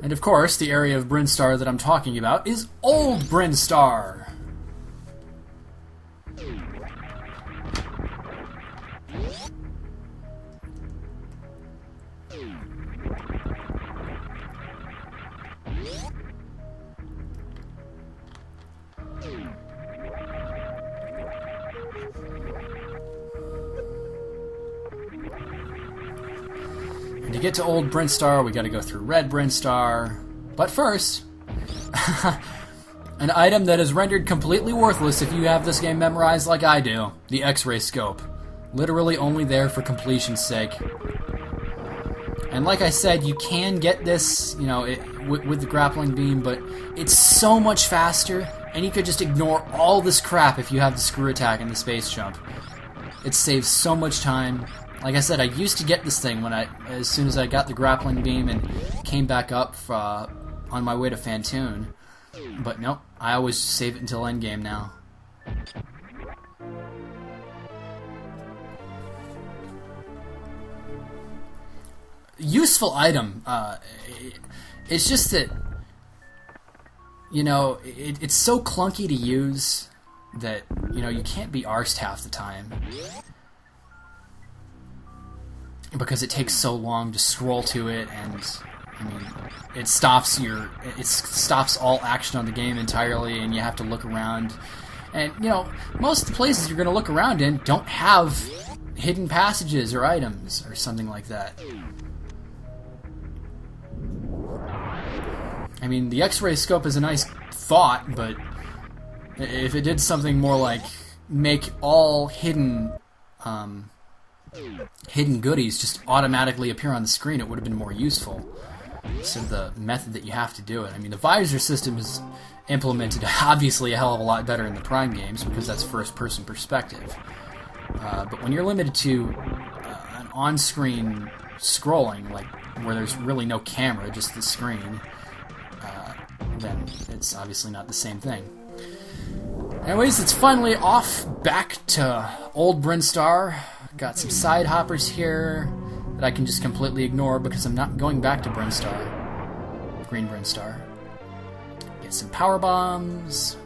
And of course, the area of Brinstar that I'm talking about is Old Brinstar. And to get to Old Brinstar, we gotta go through Red Brinstar. But first, an item that is rendered completely worthless if you have this game memorized like I do, the X-ray scope. Literally only there for completion's sake. And like I said, you can get this, you know, with the grappling beam, but it's so much faster, and you could just ignore all this crap if you have the screw attack and the space jump. It saves so much time. Like I said, I used to get this thing as soon as I got the grappling beam and came back up on my way to Fantoon. But nope, I always save it until endgame now. Useful item. It's just that, you know, it's so clunky to use that, you know, you can't be arsed half the time. Because it takes so long to scroll to it, and I mean, it stops all action on the game entirely, and you have to look around. And you know, most of the places you're going to look around in don't have hidden passages or items or something like that. I mean, the X-ray scope is a nice thought, but if it did something more like make all hidden goodies just automatically appear on the screen, it would have been more useful. So the method that you have to do it. I mean, the visor system is implemented obviously a hell of a lot better in the Prime games because that's first-person perspective. But when you're limited to an on-screen scrolling, like where there's really no camera, just the screen, then it's obviously not the same thing. Anyways, it's finally off back to Old Brinstar. Got some side hoppers here that I can just completely ignore because I'm not going back to Brinstar. Green Brinstar. Get some power bombs.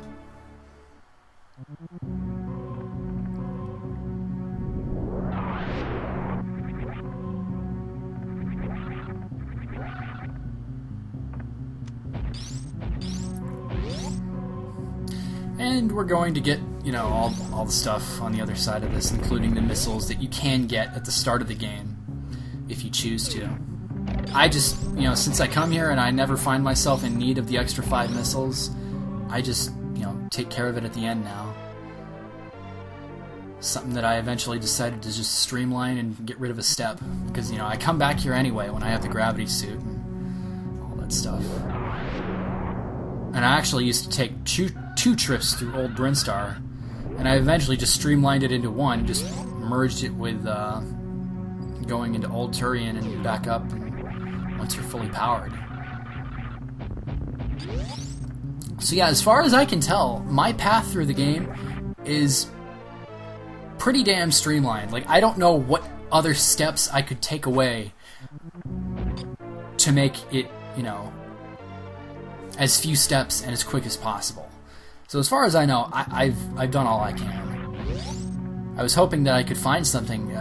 And we're going to get, you know, all the stuff on the other side of this, including the missiles that you can get at the start of the game, if you choose to. I just, you know, since I come here and I never find myself in need of the extra 5 missiles, I just, you know, take care of it at the end now. Something that I eventually decided to just streamline and get rid of a step, because, you know, I come back here anyway when I have the gravity suit and all that stuff. And I actually used to take two trips through Old Brinstar, and I eventually just streamlined it into one, just merged it with going into Old Turian and back up and once you're fully powered. So yeah, as far as I can tell, my path through the game is pretty damn streamlined. Like, I don't know what other steps I could take away to make it, you know, as few steps and as quick as possible. So as far as I know, I've done all I can. I was hoping that I could find something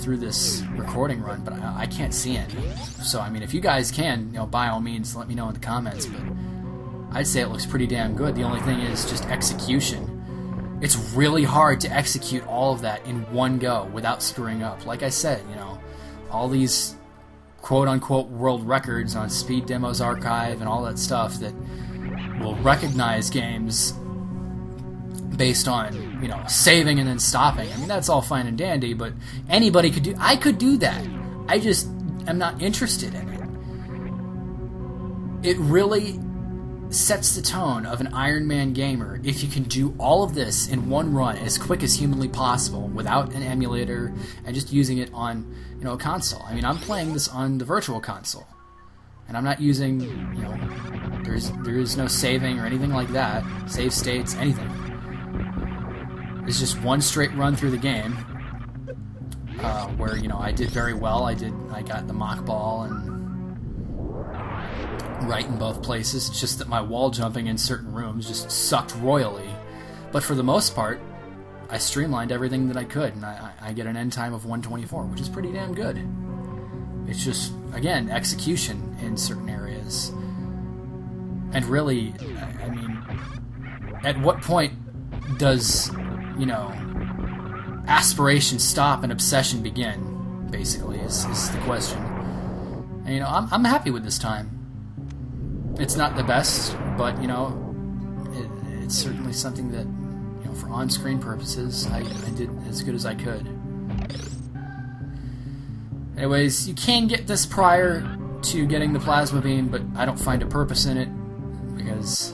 through this recording run, but I can't see any. So I mean, if you guys can, you know, by all means, let me know in the comments. But I'd say it looks pretty damn good. The only thing is just execution. It's really hard to execute all of that in one go without screwing up. Like I said, you know, all these quote-unquote world records on Speed Demos Archive and all that stuff that will recognize games based on, you know, saving and then stopping. I mean, that's all fine and dandy, but anybody could do... I could do that. I just am not interested in it. It really sets the tone of an Iron Man gamer if you can do all of this in one run as quick as humanly possible without an emulator and just using it on, you know, a console. I mean, I'm playing this on the Virtual Console, and I'm not using, you know, there is no saving or anything like that, save states, anything. It's just one straight run through the game, where, you know, I did very well. I got the mock ball, and right in both places. It's just that my wall jumping in certain rooms just sucked royally. But for the most part, I streamlined everything that I could, and I get an end time of 124, which is pretty damn good. It's just, again, execution in certain areas. And really, I mean, at what point does, aspiration stop and obsession begin, basically, is the question. And, I'm happy with this time. It's not the best, but, it's certainly something that, for on-screen purposes, I did as good as I could. Anyways, you can get this prior to getting the plasma beam, but I don't find a purpose in it, because,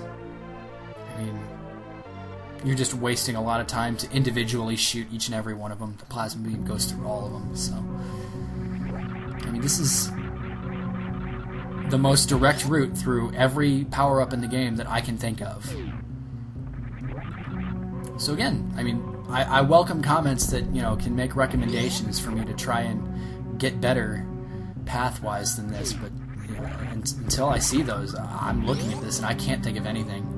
you're just wasting a lot of time to individually shoot each and every one of them. The plasma beam goes through all of them, so... this is the most direct route through every power-up in the game that I can think of. So again, I welcome comments that, can make recommendations for me to try and get better path-wise than this, but until I see those, I'm looking at this and I can't think of anything.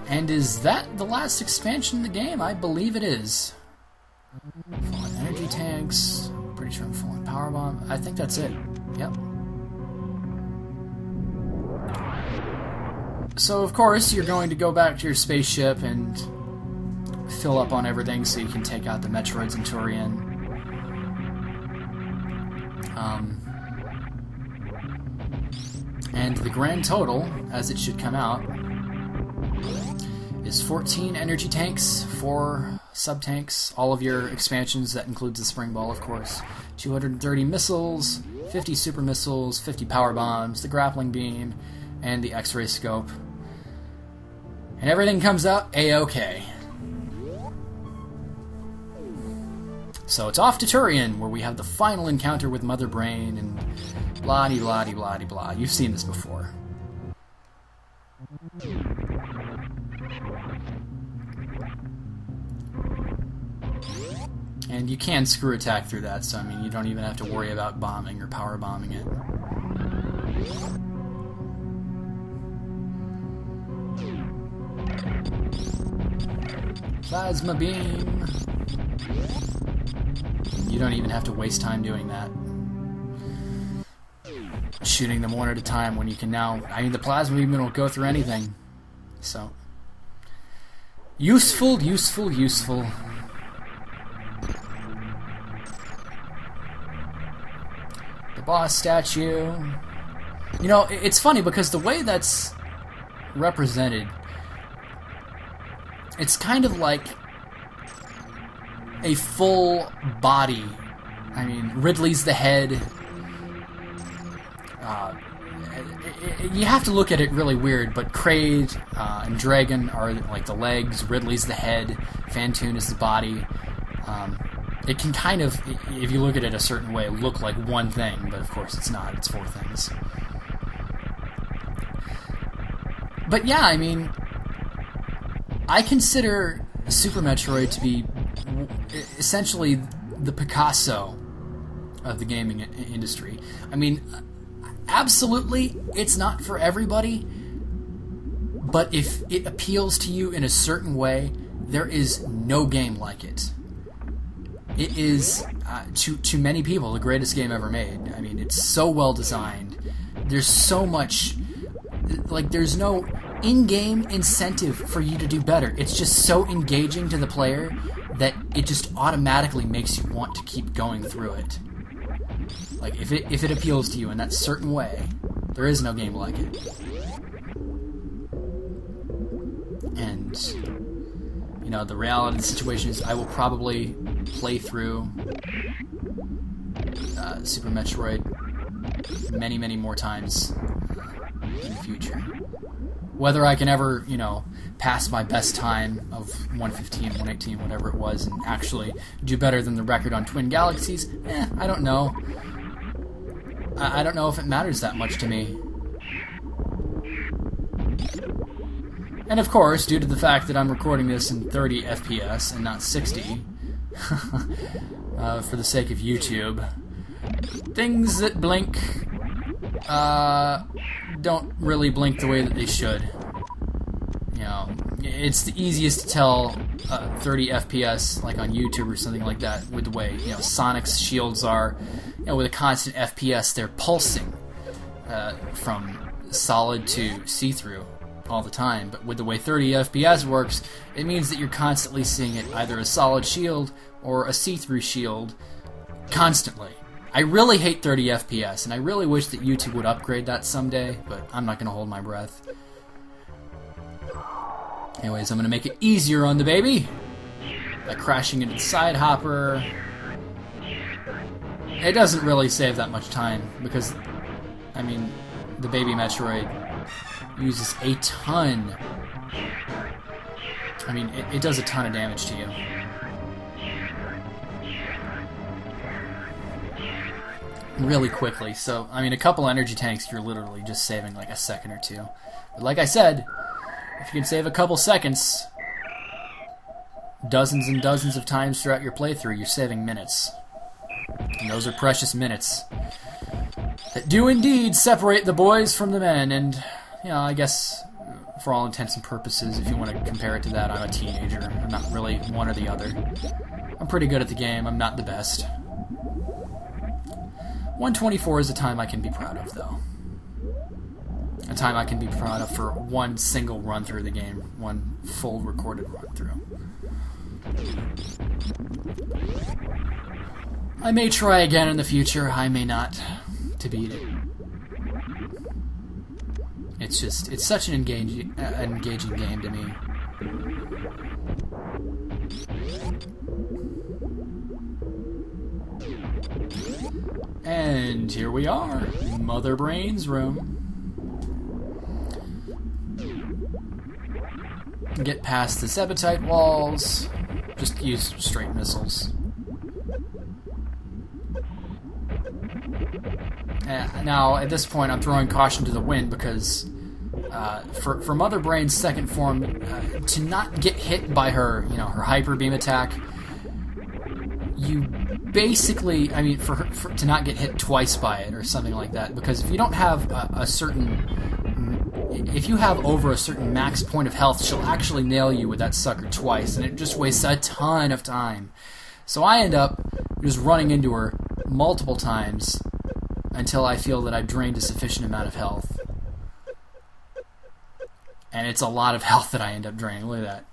And is that the last expansion in the game? I believe it is. Full on energy tanks. Pretty sure I'm full on power bomb. I think that's it. Yep. So of course you're going to go back to your spaceship and fill up on everything so you can take out the Metroids and Turian. And the grand total, as it should come out, is 14 energy tanks, 4 sub-tanks, all of your expansions, that includes the spring ball, of course, 230 missiles, 50 super missiles, 50 power bombs, the grappling beam, and the X-ray scope. And everything comes out A-OK. So it's off to Turian, where we have the final encounter with Mother Brain, and blah-de-blah-de-blah-de-blah. You've seen this before. And you can screw attack through that, so you don't even have to worry about bombing or power bombing it. Plasma beam. You don't even have to waste time doing that. Shooting them one at a time when you can now... the plasma beam will go through anything. So... Useful, useful, useful. The boss statue. It's funny because the way that's represented, it's kind of like a full body. Ridley's the head. You have to look at it really weird, but Kraid and Dragon are like the legs, Ridley's the head, Fantoon is the body. It can kind of, if you look at it a certain way, look like one thing, but of course it's not, it's 4 things. But yeah, I consider Super Metroid to be essentially the Picasso of the gaming industry. Absolutely, it's not for everybody, but if it appeals to you in a certain way, there is no game like it. It is, to many people, the greatest game ever made. It's so well designed. There's so much... there's no in-game incentive for you to do better. It's just so engaging to the player that it just automatically makes you want to keep going through it. If it appeals to you in that certain way, there is no game like it. And, the reality of the situation is I will probably play through Super Metroid many, many more times in the future. Whether I can ever, pass my best time of 115, 118, whatever it was, and actually do better than the record on Twin Galaxies, I don't know. I don't know if it matters that much to me. And of course, due to the fact that I'm recording this in 30 FPS and not 60, for the sake of YouTube, things that blink don't really blink the way that they should. You know, it's the easiest to tell 30 FPS, like on YouTube or something like that, with the way, you know, Sonic's shields are. You know, with a constant FPS, they're pulsing from solid to see-through all the time. But with the way 30 FPS works, it means that you're constantly seeing it either a solid shield or a see-through shield constantly. I really hate 30 FPS, and I really wish that YouTube would upgrade that someday, but I'm not going to hold my breath. Anyways, I'm going to make it easier on the baby by crashing into the side hopper. It doesn't really save that much time because, I mean, the baby Metroid uses a ton. I mean, it does a ton of damage to you. Really quickly. So, I mean, a couple energy tanks, you're literally just saving like a second or two. But like I said, if you can save a couple seconds, dozens and dozens of times throughout your playthrough, you're saving minutes. And those are precious minutes that do indeed separate the boys from the men. And, you know, I guess for all intents and purposes, if you want to compare it to that, I'm a teenager. I'm not really one or the other. I'm pretty good at the game. I'm not the best. 124 is a time I can be proud of, though. A time I can be proud of for one single run through the game. One full recorded run through. I may try again in the future. I may not, to beat it. It's just, it's such an engaging game to me. And here we are, Mother Brain's room. Get past the Zebetite walls. Just use straight missiles. Now, at this point, I'm throwing caution to the wind because for Mother Brain's second form, to not get hit by her, you know, her hyper beam attack, you basically, I mean, for to not get hit twice by it or something like that, because if you don't have a certain, if you have over a certain max point of health, she'll actually nail you with that sucker twice, and it just wastes a ton of time. So I end up just running into her multiple times until I feel that I've drained a sufficient amount of health. And it's a lot of health that I end up draining. Look at that.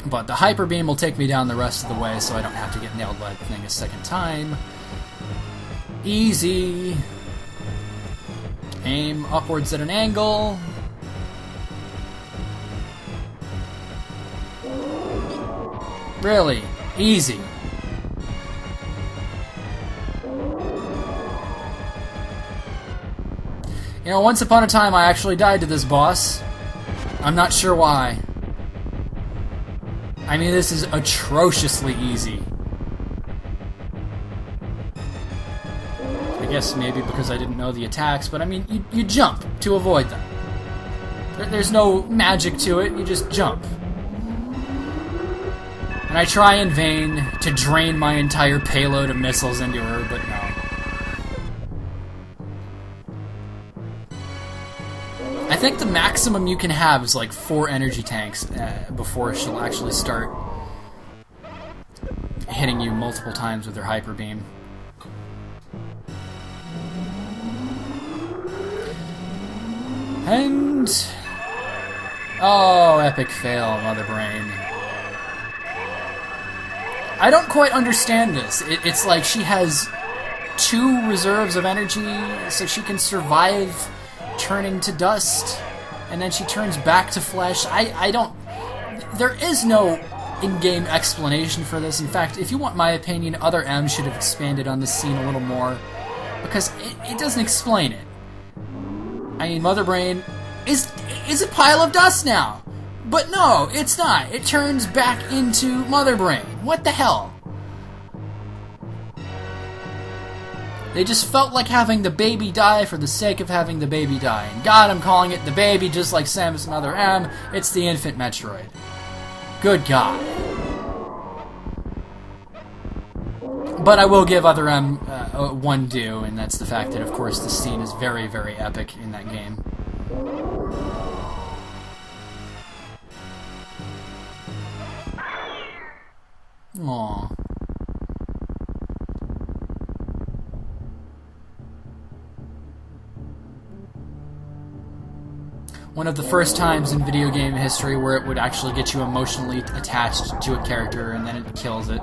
But the hyper beam will take me down the rest of the way, so I don't have to get nailed by the thing a second time. Easy. Aim upwards at an angle. Really, easy. You know, once upon a time I actually died to this boss. I'm not sure why. I mean, this is atrociously easy. I guess maybe because I didn't know the attacks, but I mean, you jump to avoid them. There's no magic to it, you just jump. And I try in vain to drain my entire payload of missiles into her, but no. I think the maximum you can have is like 4 energy tanks before she'll actually start hitting you multiple times with her hyper beam. And oh, epic fail, Mother Brain. I don't quite understand this. It's like she has 2 reserves of energy, so she can survive turning to dust, and then she turns back to flesh. I don't... There is no in-game explanation for this. In fact, if you want my opinion, Other M should have expanded on this scene a little more, because it doesn't explain it. I mean, Mother Brain is a pile of dust now. But no, it's not. It turns back into Mother Brain. What the hell? They just felt like having the baby die for the sake of having the baby die. And God, I'm calling it the baby just like Samus and Other M. It's the infant Metroid. Good God. But I will give Other M one due, and that's the fact that, of course, the scene is very, very epic in that game. Aww. One of the first times in video game history where it would actually get you emotionally attached to a character and then it kills it.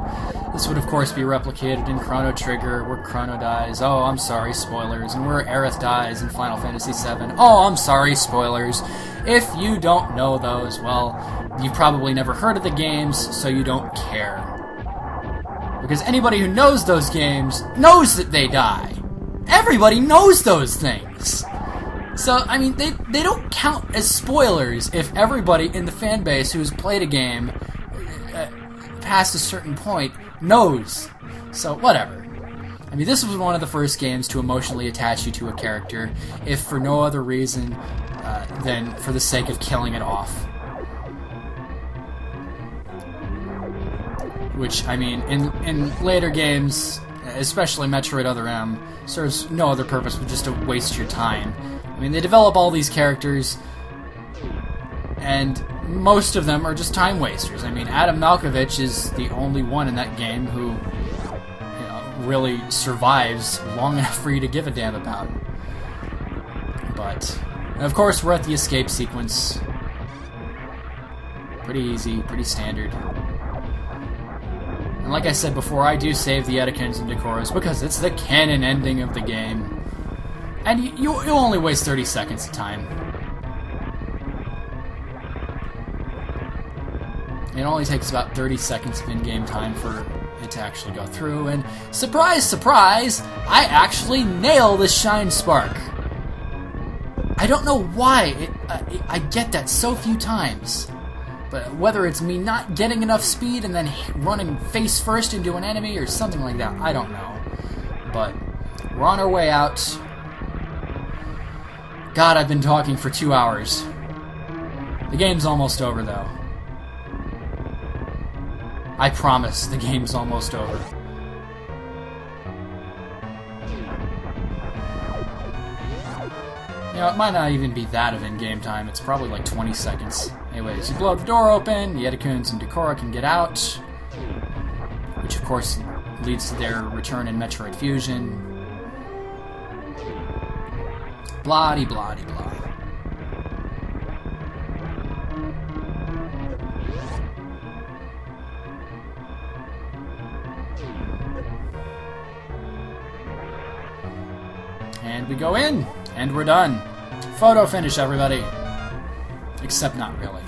This would of course be replicated in Chrono Trigger, where Chrono dies. Oh, I'm sorry, spoilers. And where Aerith dies in Final Fantasy VII. Oh, I'm sorry, spoilers. If you don't know those, well, you've probably never heard of the games, so you don't care. Because anybody who knows those games knows that they die. Everybody knows those things. So, I mean, they don't count as spoilers if everybody in the fan base who's played a game past a certain point knows. So, whatever. I mean, this was one of the first games to emotionally attach you to a character, if for no other reason than for the sake of killing it off. Which, I mean, in later games, especially Metroid Other M, serves no other purpose but just to waste your time. I mean, they develop all these characters, and most of them are just time wasters. I mean, Adam Malkovich is the only one in that game who, you know, really survives long enough for you to give a damn about. But, and of course, we're at the escape sequence. Pretty easy, pretty standard. And like I said before, I do save the Edikuns and Decoras because it's the canon ending of the game. And you'll only waste 30 seconds of time. It only takes about 30 seconds of in-game time for it to actually go through, and surprise, surprise, I actually nail the Shine Spark. I don't know why I get that so few times. But whether it's me not getting enough speed and then running face first into an enemy or something like that, I don't know. But we're on our way out. God, I've been talking for 2 hours. The game's almost over, though. I promise the game's almost over. You know, it might not even be that of in-game time. It's probably like 20 seconds. Anyways, you blow the door open, the Edikuns and Decora can get out, which of course leads to their return in Metroid Fusion. Blah-de-blah-de-blah. And we go in, and we're done. Photo finish, everybody. Except not really.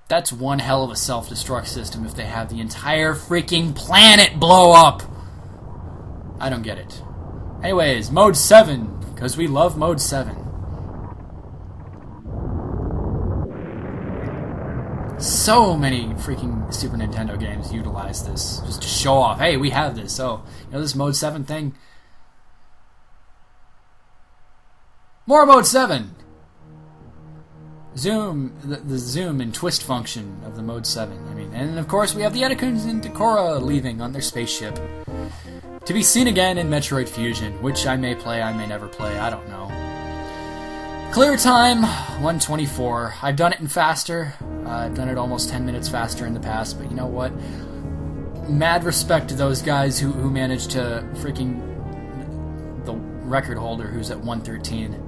That's one hell of a self-destruct system if they have the entire freaking planet blow up! I don't get it. Anyways, Mode 7, because we love Mode 7. So many freaking Super Nintendo games utilize this, just to show off, hey, we have this, so, you know this Mode 7 thing? More Mode 7! Zoom, the zoom and twist function of the Mode 7. I mean, and of course we have the Edikuns and Decora leaving on their spaceship. To be seen again in Metroid Fusion, which I may play, I may never play, I don't know. Clear time, 1:24. I've done it in faster. I've done it almost 10 minutes faster in the past, but you know what? Mad respect to those guys who managed to freaking... the record holder who's at 1:13.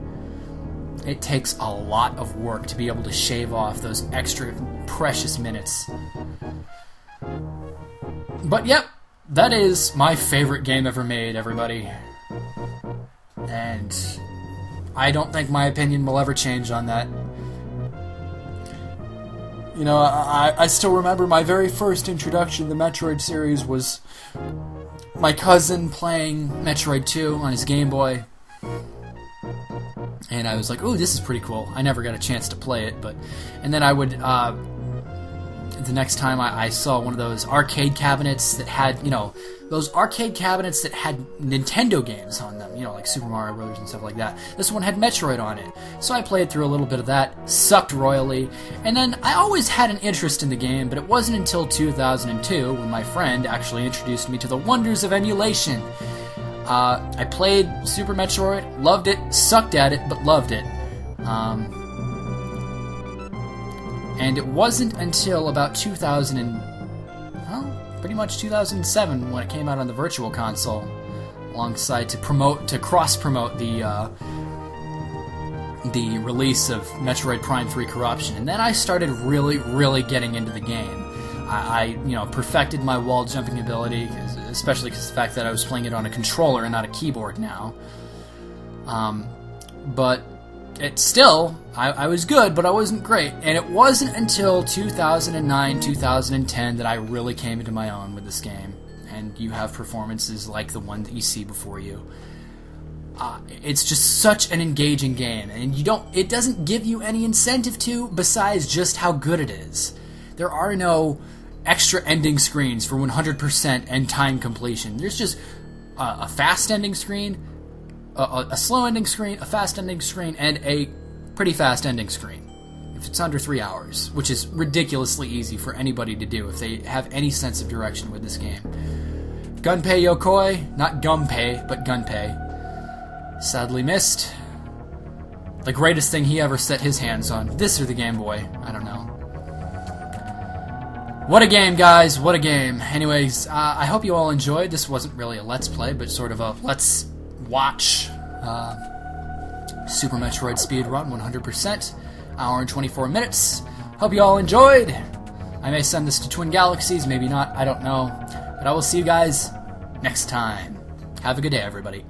It takes a lot of work to be able to shave off those extra precious minutes. But yep, that is my favorite game ever made, everybody. And I don't think my opinion will ever change on that. You know, I still remember my very first introduction to the Metroid series was my cousin playing Metroid 2 on his Game Boy. And I was like, ooh, this is pretty cool. I never got a chance to play it, but... And then I would the next time I saw one of those arcade cabinets that had, those arcade cabinets that had Nintendo games on them, like Super Mario Bros. And stuff like that. This one had Metroid on it. So I played through a little bit of that, sucked royally, and then I always had an interest in the game, but it wasn't until 2002 when my friend actually introduced me to the wonders of emulation. I played Super Metroid, loved it, sucked at it, but loved it. And it wasn't until about pretty much 2007 when it came out on the Virtual Console, alongside to cross-promote the release of Metroid Prime 3 Corruption. And then I started really getting into the game. I perfected my wall jumping ability, especially because the fact that I was playing it on a controller and not a keyboard now. But it still, I was good, but I wasn't great. And it wasn't until 2009, 2010 that I really came into my own with this game. And you have performances like the one that you see before you. It's just such an engaging game, and it doesn't give you any incentive to, besides just how good it is. There are no extra ending screens for 100% and time completion. There's just a fast ending screen, a slow ending screen, a fast ending screen, and a pretty fast ending screen. If it's under 3 hours, which is ridiculously easy for anybody to do if they have any sense of direction with this game. Gunpei Yokoi, not Gunpei, but Gunpei. Sadly missed. The greatest thing he ever set his hands on. This or the Game Boy. I don't know. What a game, guys. What a game. Anyways, I hope you all enjoyed. This wasn't really a Let's Play, but sort of a Let's Watch Super Metroid speedrun 100%. Hour and 24 minutes. Hope you all enjoyed. I may send this to Twin Galaxies, maybe not. I don't know. But I will see you guys next time. Have a good day, everybody.